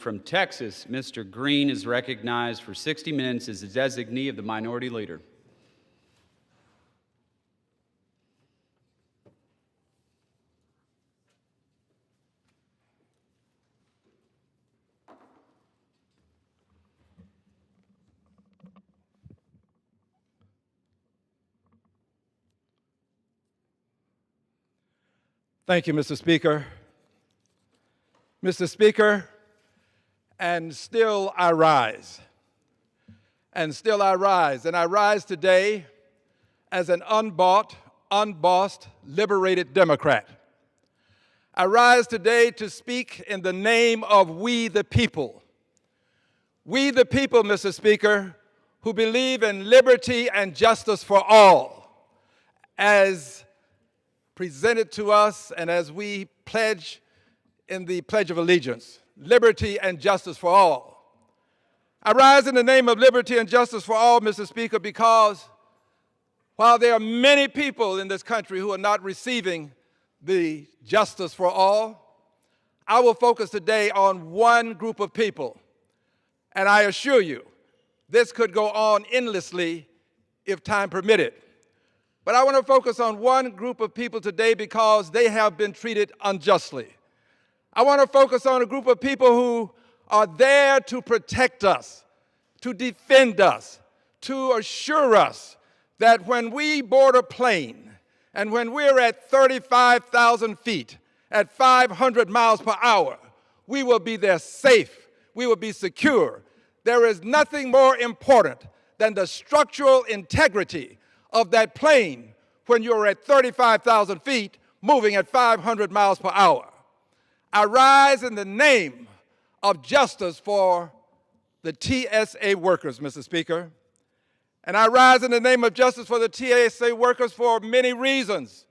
From Texas, Mr. Green is recognized for 60 minutes as the designee of the Minority Leader. Thank you, Mr. Speaker. Mr. Speaker, and still I rise. And still I rise. And I rise today as an unbought, unbossed, liberated Democrat. I rise today to speak in the name of we the people. We the people, Mr. Speaker, who believe in liberty and justice for all, as presented to us and as we pledge in the Pledge of Allegiance, liberty and justice for all. I rise in the name of liberty and justice for all, Mr. Speaker, because while there are many people in this country who are not receiving the justice for all, I will focus today on one group of people. And I assure you, this could go on endlessly if time permitted. But I want to focus on one group of people today because they have been treated unjustly. I want to focus on a group of people who are there to protect us, to defend us, to assure us that when we board a plane and when we're at 35,000 feet at 500 miles per hour, we will be there safe, we will be secure. There is nothing more important than the structural integrity of that plane when you're at 35,000 feet moving at 500 miles per hour. I rise in the name of justice for the TSA workers, Mr. Speaker. And I rise in the name of justice for the TSA workers for many reasons,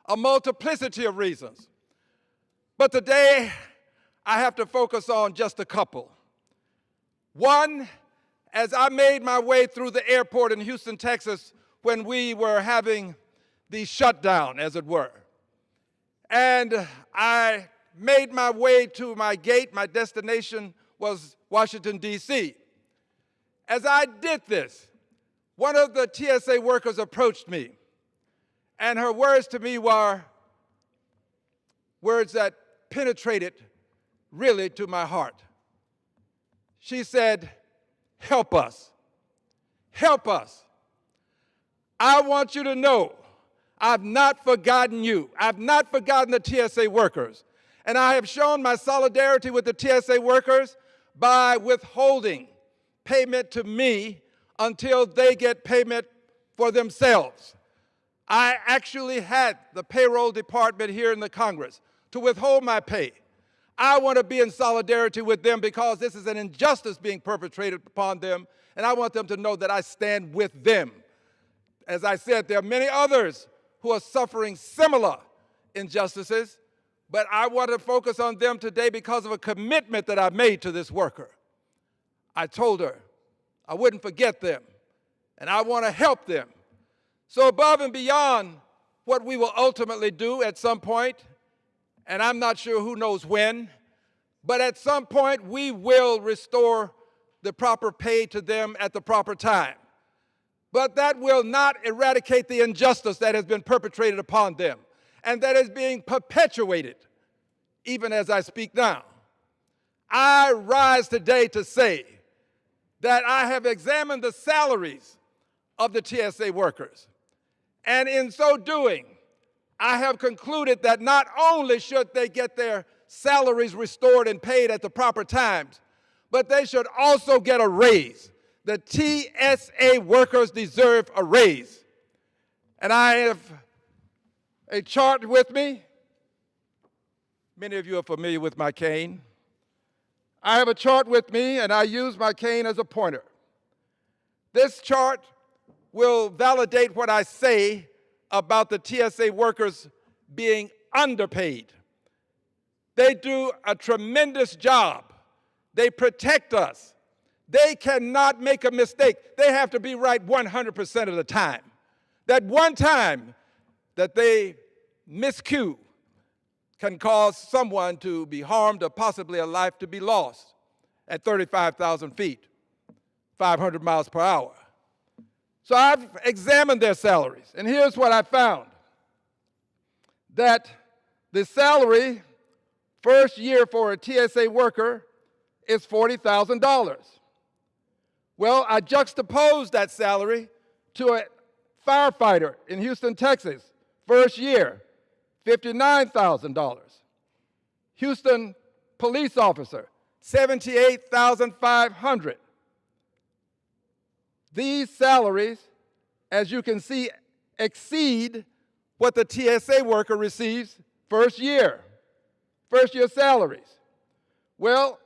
a multiplicity of reasons. But today, I have to focus on just a couple. One, as I made my way through the airport in Houston, Texas, when we were having the shutdown, as it were, and I made my way to my gate. My destination was Washington, D.C. As I did this, one of the TSA workers approached me, and her words to me were words that penetrated really to my heart. She said, "Help us. Help us. I want you to know I've not forgotten you. I've not forgotten the TSA workers. And I have shown my solidarity with the TSA workers by withholding payment to me until they get payment for themselves. I actually had the payroll department here in the Congress to withhold my pay. I want to be in solidarity with them because this is an injustice being perpetrated upon them, and I want them to know that I stand with them. As I said, there are many others who are suffering similar injustices, but I want to focus on them today because of a commitment that I made to this worker. I told her I wouldn't forget them, and I want to help them. So above and beyond what we will ultimately do at some point, and I'm not sure who knows when, but at some point we will restore the proper pay to them at the proper time. But that will not eradicate the injustice that has been perpetrated upon them and that is being perpetuated even as I speak now. I rise today to say that I have examined the salaries of the TSA workers, and in so doing, I have concluded that not only should they get their salaries restored and paid at the proper times, but they should also get a raise. The TSA workers deserve a raise. And I have a chart with me. Many of you are familiar with my cane. I have a chart with me, and I use my cane as a pointer. This chart will validate what I say about the TSA workers being underpaid. They do a tremendous job. They protect us. They cannot make a mistake. They have to be right 100% of the time. That one time that they miscue can cause someone to be harmed or possibly a life to be lost. at 35,000 feet, 500 miles per hour. So I've examined their salaries, and here's what I found. That the salary first year for a TSA worker is $40,000. Well, I juxtaposed that salary to a firefighter in Houston, Texas, first year, $59,000. Houston police officer, $78,500. These salaries, as you can see, exceed what the TSA worker receives first year salaries. Well,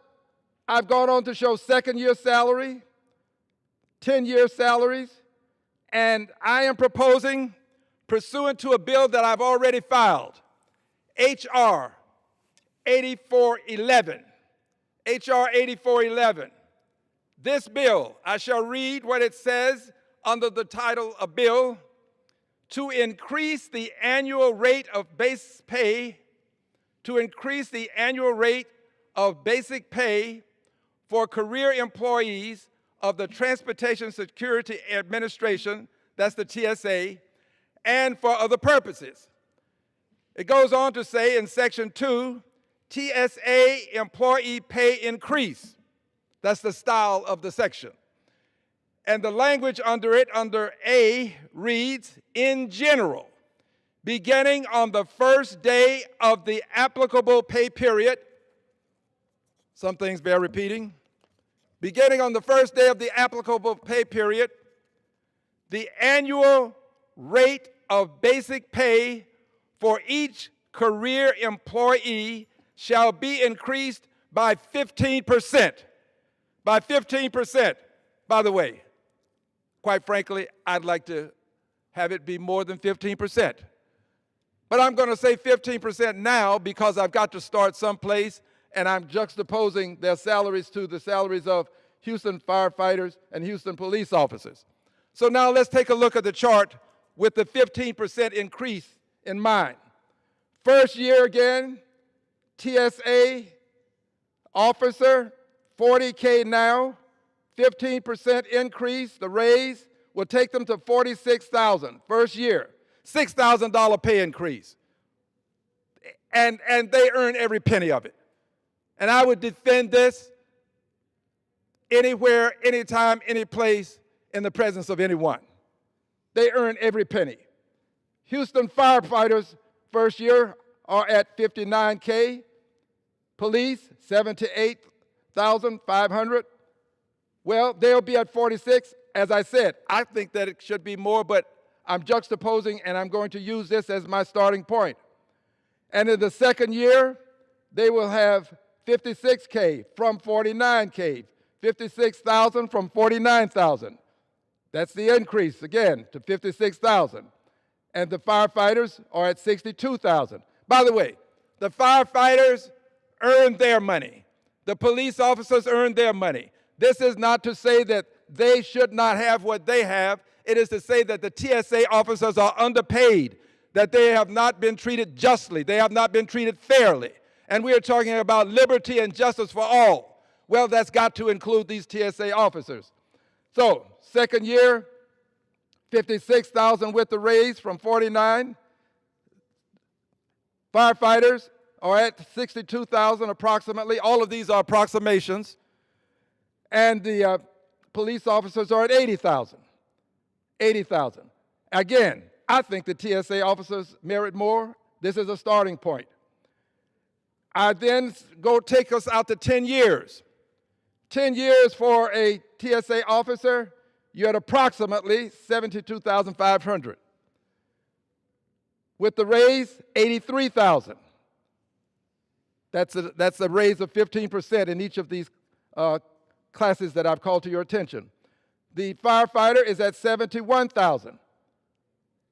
I've gone on to show second year salary, 10-year salaries, and I am proposing, pursuant to a bill that I've already filed, H.R. 8411. H.R. 8411. This bill, I shall read what it says under the title of bill, to increase the annual rate of base pay, for career employees of the Transportation Security Administration, that's the TSA, and for other purposes. It goes on to say in Section 2, TSA employee pay increase. That's the style of the section. And the language under it, under A, reads, in general, beginning on the first day of the applicable pay period. Some things bear repeating. Beginning on the first day of the applicable pay period, the annual rate of basic pay for each career employee shall be increased by 15%. By 15%. By the way, quite frankly, I'd like to have it be more than 15%. But I'm going to say 15% now because I've got to start someplace, and I'm juxtaposing their salaries to the salaries of Houston firefighters and Houston police officers. So now let's take a look at the chart with the 15% increase in mind. First year again, TSA officer, $40K now, 15% increase, the raise will take them to $46,000 first year, $6,000 pay increase. And they earn every penny of it. And I would defend this anywhere, anytime, any place, in the presence of anyone. They earn every penny. Houston firefighters first year are at $59K. Police, $78,500. Well, they'll be at 46. As I said, I think that it should be more, but I'm juxtaposing and I'm going to use this as my starting point. And in the second year, they will have $56K from $49K, $56,000 from $49,000. That's the increase, again, to $56,000. And the firefighters are at $62,000. By the way, the firefighters earn their money. The police officers earn their money. This is not to say that they should not have what they have. It is to say that the TSA officers are underpaid, that they have not been treated justly. They have not been treated fairly. And we are talking about liberty and justice for all. Well, that's got to include these TSA officers. So, second year, $56,000 with the raise from $49,000. Firefighters are at $62,000 approximately. All of these are approximations. And the police officers are at $80,000. $80,000. Again, I think the TSA officers merit more. This is a starting point. I then go take us out to 10 years. 10 years for a TSA officer, you're at approximately $72,500. With the raise, $83,000. That's a raise of 15% in each of these classes that I've called to your attention. The firefighter is at $71,000.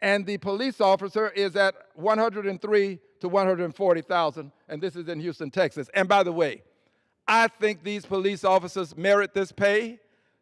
And the police officer is at $103,000 to $140,000, and this is in Houston, Texas. And by the way, I think these police officers merit this pay.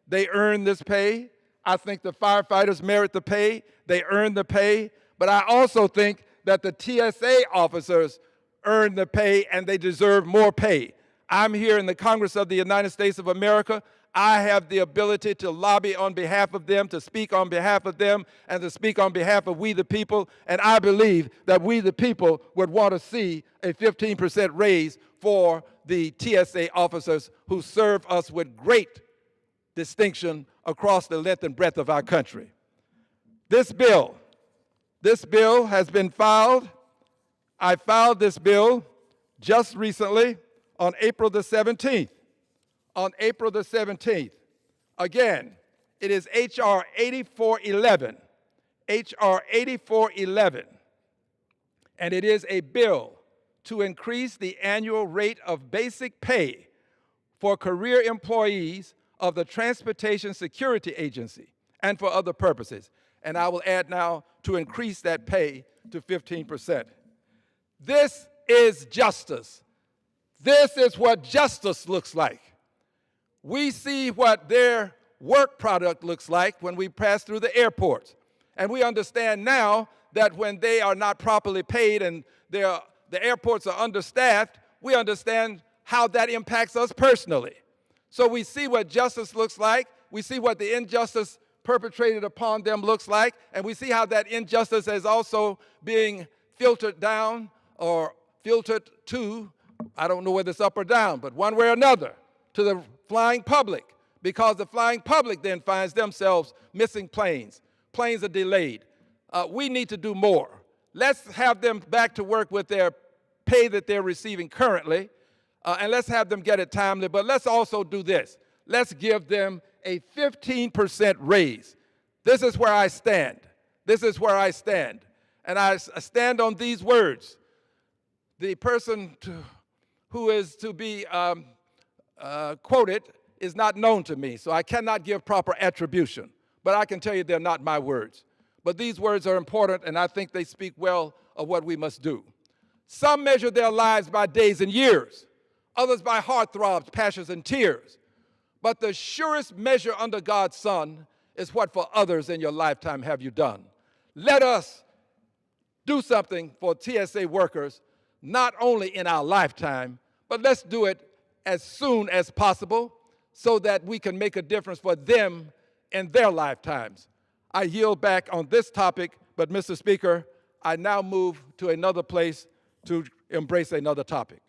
They earn this pay. I think the firefighters merit the pay. They earn the pay. But I also think that the TSA officers earn the pay and they deserve more pay. I'm here in the Congress of the United States of America. I have the ability to lobby on behalf of them, to speak on behalf of them, and to speak on behalf of we the people. And I believe that we the people would want to see a 15% raise for the TSA officers who serve us with great distinction across the length and breadth of our country. This bill has been filed. I filed this bill just recently on April the 17th. On April the 17th. Again, it is H.R. 8411. H.R. 8411. And it is a bill to increase the annual rate of basic pay for career employees of the Transportation Security Agency and for other purposes. And I will add now to increase that pay to 15%. This is justice. This is what justice looks like. We see what their work product looks like when we pass through the airports. And we understand now that when they are not properly paid and the airports are understaffed, we understand how that impacts us personally. So we see what justice looks like. We see what the injustice perpetrated upon them looks like. And we see how that injustice is also being filtered down or filtered to, I don't know whether it's up or down, but one way or another, to the flying public, because the flying public then finds themselves missing planes. Planes are delayed. We need to do more. Let's have them back to work with their pay that they're receiving currently, and let's have them get it timely, but let's also do this. Let's give them a 15% raise. This is where I stand. This is where I stand. And I stand on these words. The person who is to be quoted is not known to me, so I cannot give proper attribution. But I can tell you they're not my words. But these words are important, and I think they speak well of what we must do. Some measure their lives by days and years, others by heartthrobs, passions, and tears. But the surest measure under God's sun is what for others in your lifetime have you done. Let us do something for TSA workers, not only in our lifetime, but let's do it as soon as possible so that we can make a difference for them in their lifetimes. I yield back on this topic, but Mr. Speaker, I now move to another place to embrace another topic.